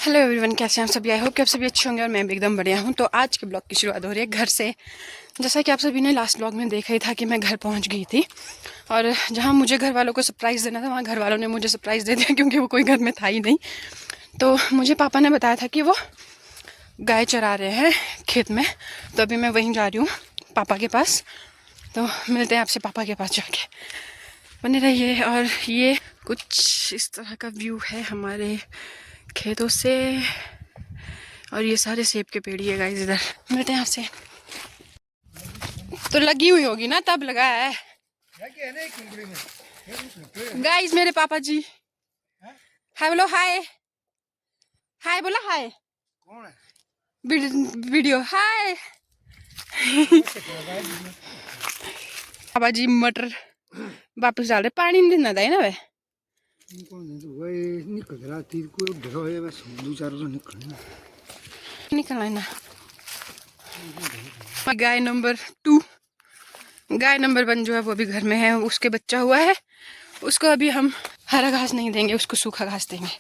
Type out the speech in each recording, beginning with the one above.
Hello everyone, कैसे हैं आप सभी। आई होप कि आप सभी अच्छे होंगे और मैं भी एकदम बढ़िया हूं। तो आज के ब्लॉग की शुरुआत हो रही है घर से। जैसा कि आप सभी ने लास्ट ब्लॉग में देखा ही था कि मैं घर पहुंच गई थी और जहां मुझे घर वालों को सरप्राइज़ देना था वहां घर वालों ने मुझे सरप्राइज़ दे दिया क्योंकि वो कोई घर में था ही नहीं। तो मुझे पापा ने बताया था कि वो गाय चरा रहे हैं खेत में, तो अभी मैं वहीं जा रही हूँ पापा के पास। तो मिलते हैं आपसे पापा के पास जाके, बने रहिए। और ये कुछ इस तरह का व्यू है हमारे खेतों से, और ये सारे सेब के पेड़ ही है गाइस। इधर मिलते हैं आपसे। तो लगी हुई होगी ना, तब लगाया है गाइस। मेरे पापा जी हाय बोलो, हाय हाय बोला, हाय कौन है? वीडियो हाय। पापा जी मटर वापस डाल रहे, पानी नहीं देना था ना वे निकल रहा तीर को ढेरो है बस दो चार तो निकलना है ना। गाय नंबर 2, गाय नंबर 1 जो है वो अभी घर में है, उसके बच्चा हुआ है। उसको अभी हम हरा घास नहीं देंगे, उसको सूखा घास देंगे।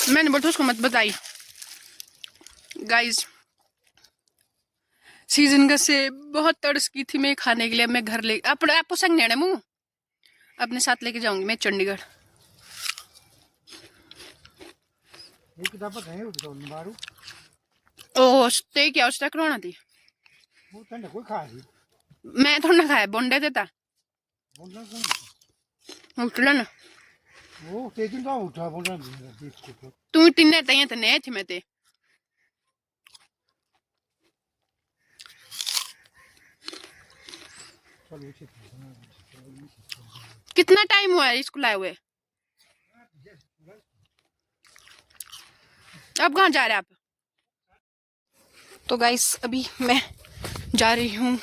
मैंने बोला उसको मत बताई गाइस। सीजन का से बहुत तड़स की थी मैं खाने के लिए। मैं घर ले अपने आपको संग लेना मुँह अपने साथ लेके जाऊंगी मैं चंडीगढ़। ओह स्टे क्या उसका करवाना थी, मैं थोड़ा ना खाया बोंडे देता उठला ना तू तिन्ने तैयार तो नहीं थी मैं ते। कितना टाइम हुआ है स्कूल आए हुए, अब कहाँ जा रहे हैं आप। तो गाइस अभी मैं जा रही हूँ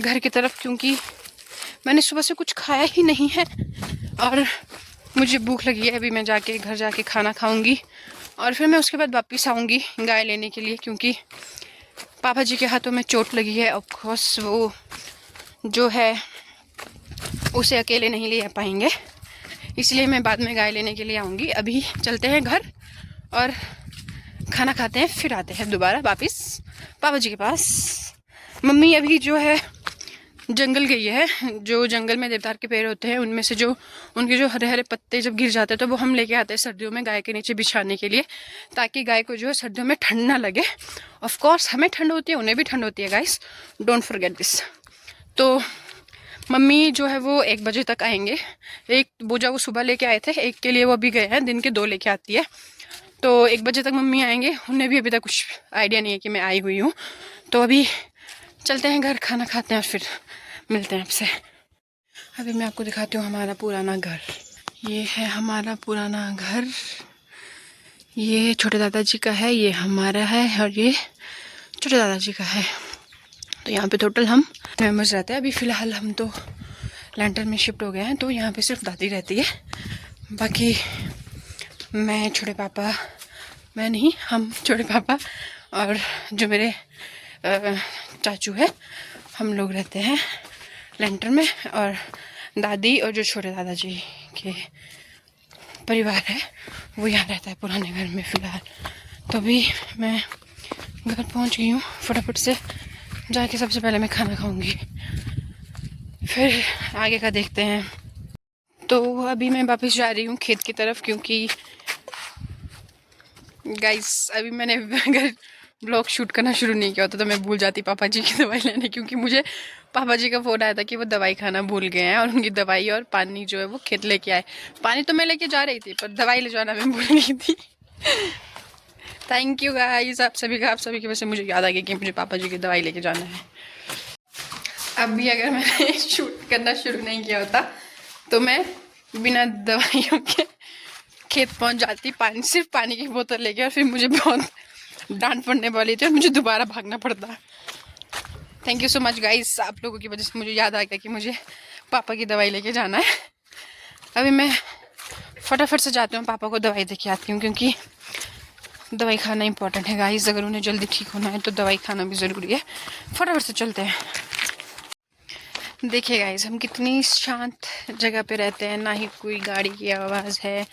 घर की तरफ क्योंकि मैंने सुबह से कुछ खाया ही नहीं है और मुझे भूख लगी है। अभी मैं जाके घर जाके खाना खाऊंगी और फिर मैं उसके बाद वापस आऊँगी गाय लेने के लिए, क्योंकि पापा जी के हाथों में चोट लगी है। ऑफ कोर्स वो जो है उसे अकेले नहीं ले पाएंगे, इसलिए मैं बाद में गाय लेने के लिए आऊँगी। अभी चलते हैं घर और खाना खाते हैं, फिर आते हैं दोबारा वापस पापा जी के पास। मम्मी अभी जो है जंगल गई है। जो जंगल में देवदार के पेड़ होते हैं उनमें से जो उनके जो हरे हरे पत्ते जब गिर जाते हैं तो वो हम लेके आते हैं सर्दियों में गाय के नीचे बिछाने के लिए, ताकि गाय को जो है सर्दियों में ठंड ना लगे। ऑफ कोर्स हमें ठंड होती है, उन्हें भी ठंड होती है गाइस, डोंट फॉरगेट दिस। तो मम्मी जो है वो 1 बजे तक आएंगे। एक बोझा वो सुबह लेके आए थे, एक के लिए वो अभी गए हैं, दिन के 2 लेके आती है। तो 1 बजे तक मम्मी आएंगे। उन्हें भी अभी तक कुछ आइडिया नहीं है कि मैं आई हुई हूँ। तो अभी चलते हैं घर, खाना खाते हैं और फिर मिलते हैं आपसे। अभी मैं आपको दिखाती हूँ हमारा पुराना घर। ये है हमारा पुराना घर, ये छोटे दादाजी का है, ये हमारा है और ये छोटे दादाजी का है। तो यहाँ पे टोटल हम मेम्बर्स रहते हैं। अभी फ़िलहाल हम तो लैंटर में शिफ्ट हो गए हैं, तो यहाँ पे सिर्फ दादी रहती है। बाकी मैं छोटे पापा, मैं नहीं, हम छोटे पापा और जो मेरे चाचू है, हम लोग रहते हैं लेंटर में। और दादी और जो छोटे दादाजी के परिवार है वो यहाँ रहता है पुराने घर में फ़िलहाल। तो अभी मैं घर पहुँच गई हूँ, फटाफट से जाके सबसे पहले मैं खाना खाऊंगी, फिर आगे का देखते हैं। तो अभी मैं वापस जा रही हूँ खेत की तरफ, क्योंकि गाइस अभी मैंने अगर ब्लॉग शूट करना शुरू नहीं किया होता तो मैं भूल जाती पापा जी की दवाई लेने, क्योंकि मुझे पापा जी का फ़ोन आया था कि वो दवाई खाना भूल गए हैं और उनकी दवाई और पानी जो है वो खेत लेके आए। पानी तो मैं लेके जा रही थी पर दवाई ले जाना मैं भूल गई थी। थैंक यू गाइस, आप सभी की वजह से मुझे याद आ गया कि मुझे पापा जी की दवाई लेके जाना है। अभी अगर मैंने शूट करना शुरू नहीं किया होता तो मैं बिना दवाइयों के खेत पहुंच जाती, पानी सिर्फ पानी की बोतल लेके, और फिर मुझे बहुत डांट पड़ने वाली थी और मुझे दोबारा भागना पड़ता। Thank you so much guys, आप लोगों की वजह से मुझे याद आ गया कि मुझे पापा की दवाई लेके जाना है। अभी मैं फटाफट से जाती हूँ, पापा को दवाई दे के आती हूँ, क्योंकि दवाई खाना इंपॉर्टेंट है गाइस। अगर उन्हें जल्दी ठीक होना है तो दवाई खाना भी ज़रूरी है। फटाफट से चलते हैं। देखिए गाइस, हम कितनी शांत जगह पे रहते हैं। ना ही कोई गाड़ी की आवाज़ है,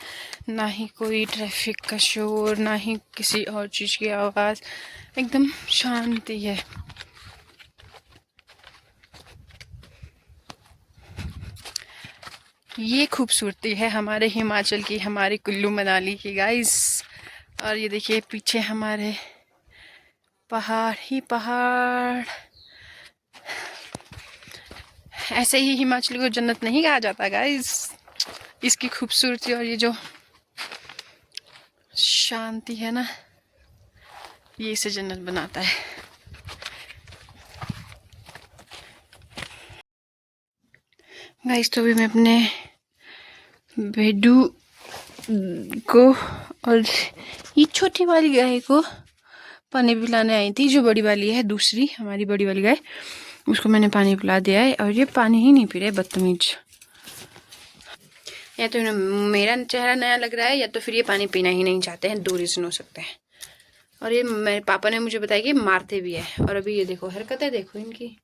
ना ही कोई ट्रैफिक का शोर, ना ही किसी और चीज़ की आवाज़। एकदम शांति है। ये खूबसूरती है हमारे हिमाचल की, हमारे कुल्लू मनाली की गाइस। और ये देखिए पीछे हमारे पहाड़ ही पहाड़। ऐसे ही हिमाचल को जन्नत नहीं कहा जाता गाइस। इसकी खूबसूरती और ये जो शांति है ना, ये इसे जन्नत बनाता है। गाइस तो भी मैं अपने बेडू को और ये छोटी वाली गाय को पानी पिलाने आई थी। जो बड़ी वाली है, दूसरी हमारी बड़ी वाली गाय, उसको मैंने पानी पिला दिया है और ये पानी ही नहीं पी रहे, बदतमीज। या तो मेरा चेहरा नया लग रहा है, या तो फिर ये पानी पीना ही नहीं चाहते हैं। 2 रीज़न हो सकते हैं। और ये मेरे पापा ने मुझे बताया कि मारते भी है। और अभी ये देखो हरकतें, देखो इनकी।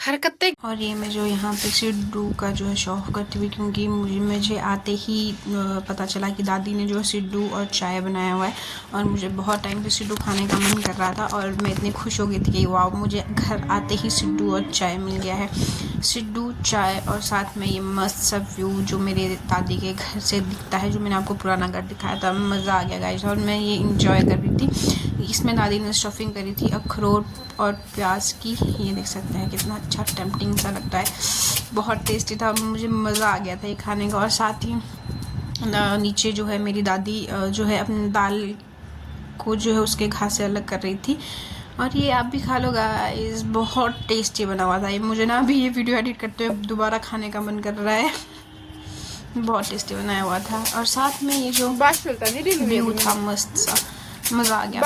हरकतें। और ये मैं जो यहाँ पे सिड्डू का जो है शौक करती हुई, क्योंकि मुझे आते ही पता चला कि दादी ने जो है सिड्डू और चाय बनाया हुआ है। और मुझे बहुत टाइम से सिड्डू खाने का मन कर रहा था और मैं इतनी खुश हो गई थी कि वाह, मुझे घर आते ही सिड्डू और चाय मिल गया है। सिड्डू, चाय और साथ में ये मस्त सा व्यू जो मेरे दादी के घर से दिखता है, जो मैंने आपको पुराना घर दिखाया था। मज़ा आ गया गाइस। और मैं ये इंजॉय कर रही थी। इसमें दादी ने स्टफिंग करी थी अखरोट और प्याज की। ये देख सकते हैं कितना अच्छा टेम्पटिंग सा लगता है। बहुत टेस्टी था, मुझे मज़ा आ गया था ये खाने का। और साथ ही नीचे जो है मेरी दादी जो है अपनी दाल को जो है उसके घास से अलग कर रही थी। और ये आप भी खा लो गाइस, बहुत टेस्टी बना हुआ था ये। मुझे ना अभी ये वीडियो एडिट करते हुए दोबारा खाने का मन कर रहा है। बहुत टेस्टी बनाया हुआ था। और साथ में ये जो व्यू था मस्त सा, मज़ा आ गया।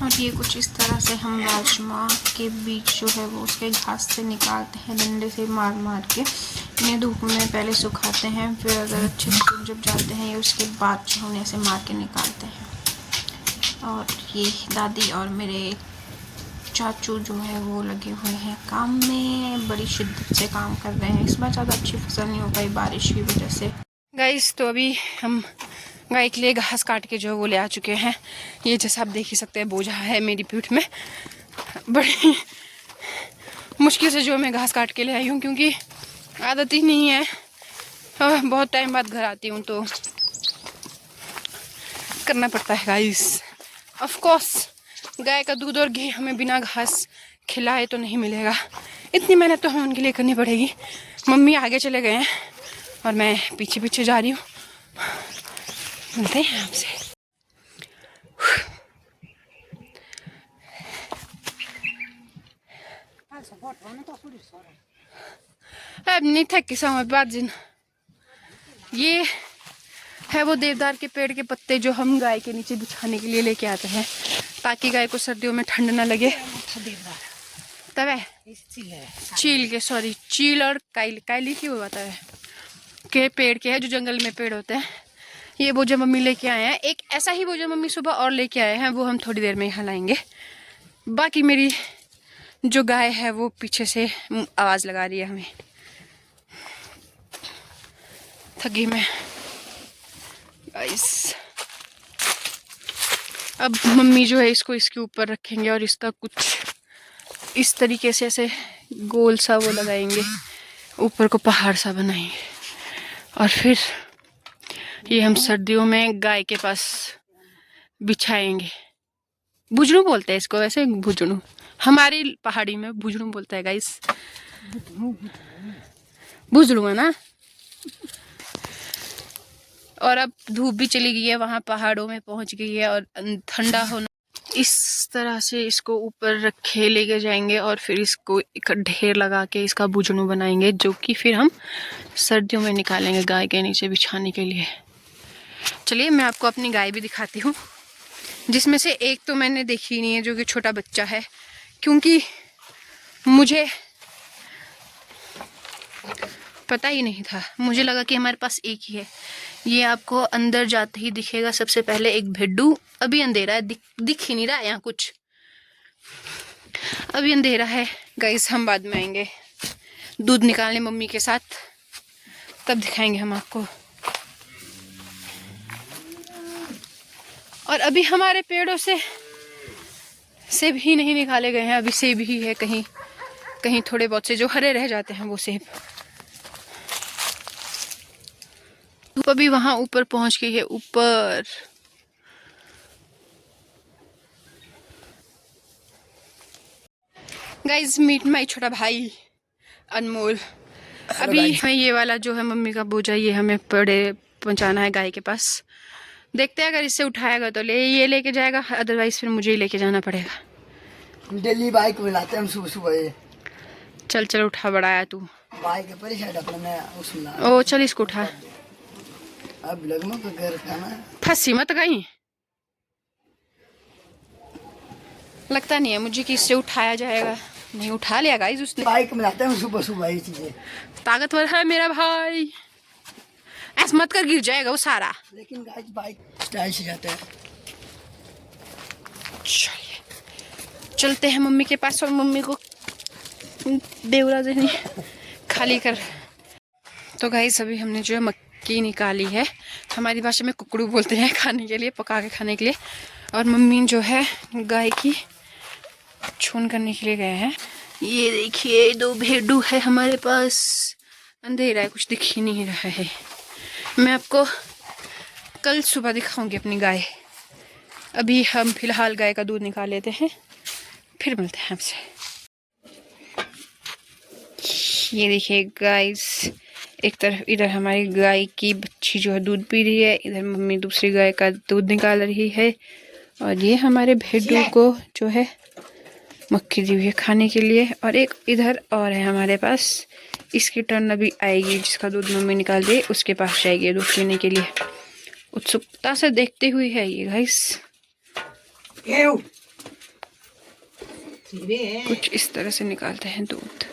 और ये कुछ इस तरह से हम राजमा के बीज जो है वो उसके घास से निकालते हैं, डंडे से मार मार के। इन्हें धूप में पहले सुखाते हैं, फिर अगर अच्छे से जब जाते हैं, ये उसके बाद जो उन्हें ऐसे मार के निकालते हैं। और ये दादी और मेरे चाचू जो है वो लगे हुए हैं काम में, बड़ी शिद्दत से काम कर रहे हैं। इस बार ज़्यादा अच्छी फसल नहीं हो पाई बारिश की वजह से। गाइस तो अभी हम गाय के लिए घास काट के जो है वो ले आ चुके हैं। ये जैसा आप देख ही सकते हैं, बोझा है मेरी पीठ में। बड़ी मुश्किल से जो मैं घास काट के ले आई हूँ, क्योंकि आदत ही नहीं है। बहुत टाइम बाद घर आती हूँ तो करना पड़ता है गाइस। ऑफ कोर्स गाय का दूध और घी हमें बिना घास खिलाए तो नहीं मिलेगा। इतनी मेहनत तो हमें उनके लिए करनी पड़ेगी। मम्मी आगे चले गए हैं और मैं पीछे पीछे जा रही हूँ। मिलते हैं आपसे। अब नहीं थकी समय बाद जिन ये है वो देवदार के पेड़ के पत्ते जो हम गाय के नीचे बिछाने के लिए लेके आते हैं, ताकि गाय को सर्दियों में ठंड ना लगे। तब है चील और काइली की हुआ तब के पेड़ के है, जो जंगल में पेड़ होते हैं। ये बोझा मम्मी लेके आए हैं। एक ऐसा ही बोझा मम्मी सुबह और लेके आए हैं, वो हम थोड़ी देर में यहाँ लाएंगे। बाकी मेरी जो गाय है वो पीछे से आवाज लगा रही है हमें। थकी मैं गाइस। अब मम्मी जो है इसको इसके ऊपर रखेंगे और इसका कुछ इस तरीके से ऐसे गोल सा वो लगाएंगे, ऊपर को पहाड़ सा बनाएंगे। और फिर ये हम सर्दियों में गाय के पास बिछाएंगे। बुजड़ू बोलते हैं इसको वैसे, बुजड़ू हमारी पहाड़ी में बुजड़ू बोलता है गाइस। बुजड़ू है ना। और अब धूप भी चली गई है, वहाँ पहाड़ों में पहुँच गई है और ठंडा होना। इस तरह से इसको ऊपर रखे लेके जाएंगे और फिर इसको एक ढेर लगा के इसका बुजड़ू बनाएंगे, जो कि फिर हम सर्दियों में निकालेंगे गाय के नीचे बिछाने के लिए। चलिए मैं आपको अपनी गाय भी दिखाती हूँ। जिसमें से एक तो मैंने देखी नहीं है, जो कि छोटा बच्चा है, क्योंकि मुझे पता ही नहीं था। मुझे लगा कि हमारे पास एक ही है। ये आपको अंदर जाते ही दिखेगा सबसे पहले एक भेड्डू। अभी अंधेरा है, दिख ही नहीं रहा है यहाँ कुछ, अभी अंधेरा है गाइस। हम बाद में आएंगे दूध निकालने मम्मी के साथ, तब दिखाएंगे हम आपको। और अभी हमारे पेड़ों से सेब ही नहीं निकाले गए हैं, अभी सेब ही है कहीं कहीं, थोड़े बहुत से जो हरे रह जाते हैं वो सेब। धूप अभी वहां ऊपर पहुंच गई है, ऊपर। गाइज मीट माई छोटा भाई अनमोल। अभी हमें ये वाला जो है मम्मी का बोझा, ये हमें पहुंचाना है गाय के पास। देखते हैं, अगर इससे उठाएगा तो ये लेके जाएगा, अदरवाइज फिर मुझे ही लेके जाना पड़ेगा। डेली बाइक में लाते हैं हम सुबह सुबह। चल चल उठा, बड़ा आया तू। बाइक के परे साइड अपने में उसमें। ओ चल इसको उठा। अब लगमा का घर खाना फंसी मत कहीं। लगता नहीं है मुझे कि इससे उठाया जाएगा। नहीं उठा लिया गाइस उसने। बाइक में लाते हैं सुबह सुबह ये चीजें। ताकतवर है मेरा भाई, ऐसा मत कर, गिर जाएगा वो सारा। लेकिन गाइस बाइक स्टाइल से जाता है। चलिए चलते हैं मम्मी के पास और मम्मी को बेवरा देने खाली कर। तो गाइस अभी हमने जो है मक्की निकाली है, हमारी भाषा में कुकड़ू बोलते हैं, खाने के लिए, पका के खाने के लिए। और मम्मी जो है गाय की छून करने के लिए गए हैं। ये देखिए 2 भेड़ू है हमारे पास। अंधेरा है, कुछ दिख ही नहीं रहा है। मैं आपको कल सुबह दिखाऊंगी अपनी गाय। अभी हम फिलहाल गाय का दूध निकाल लेते हैं, फिर मिलते हैं आपसे। ये देखिए गाइस, एक तरफ इधर हमारी गाय की बच्ची जो है दूध पी रही है, इधर मम्मी दूसरी गाय का दूध निकाल रही है। और ये हमारे भेड़ू को जो है मक्खी दी हुई है खाने के लिए। और एक इधर और है हमारे पास, इसकी टर्न अभी आएगी, जिसका दूध मम्मी निकाल दी, उसके पास जाएगी दूध पीने के लिए। उत्सुकता से देखते हुए है ये गाइस। कुछ इस तरह से निकालते हैं दूध।